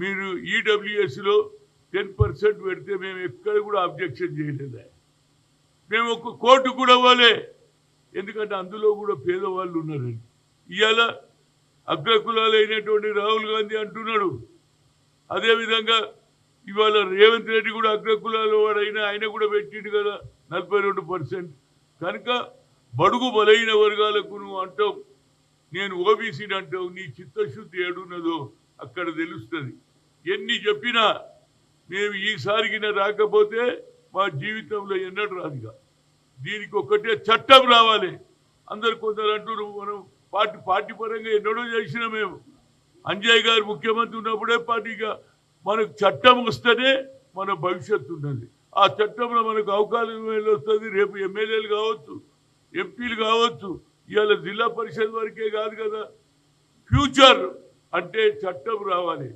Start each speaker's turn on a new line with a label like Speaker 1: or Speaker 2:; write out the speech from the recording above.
Speaker 1: మీరు ఈడబ్ల్యూఎస్లో 10% పెడితే మేము ఎక్కడ కూడా అబ్జెక్షన్ చేయలేదా. మేము ఒక కోర్టు కూడా ఇవ్వలే, ఎందుకంటే అందులో కూడా పేదవాళ్ళు ఉన్నారండి. ఇవాళ అగ్రకులాలు అయినటువంటి రాహుల్ గాంధీ అంటున్నాడు, అదేవిధంగా ఇవాళ రేవంత్ రెడ్డి కూడా అగ్రకులాలు వాడైనా ఆయన కూడా పెట్టిండు కదా 42%. కనుక బడుగు బలైన వర్గాలకు నువ్వు అంటావు, నేను ఓబీసీని అంటావు, నీ చిత్తశుద్ధి ఏడున్నదో అక్కడ తెలుస్తుంది. ఎన్ని చెప్పినా మేము ఈసారికిన రాకపోతే మా జీవితంలో ఎన్నడూ రాదుగా. దీనికి ఒక్కటే చట్టం రావాలి. అందరు కొందరు అంటున్నారు మనం పార్టీ పరంగా ఎన్నడూ చేసినా మేము. అంజయ్ గారు ముఖ్యమంత్రి ఉన్నప్పుడే పార్టీగా మనకు చట్టం వస్తేనే మన భవిష్యత్తు ఉన్నది. ఆ చట్టంలో మనకు అవకాశం వస్తుంది. రేపు ఎమ్మెల్యేలు కావచ్చు, ఎంపీలు కావచ్చు, ఇవాళ జిల్లా పరిషత్ వరకే కాదు కదా. ఫ్యూచర్ అంటే చట్టం రావాలి.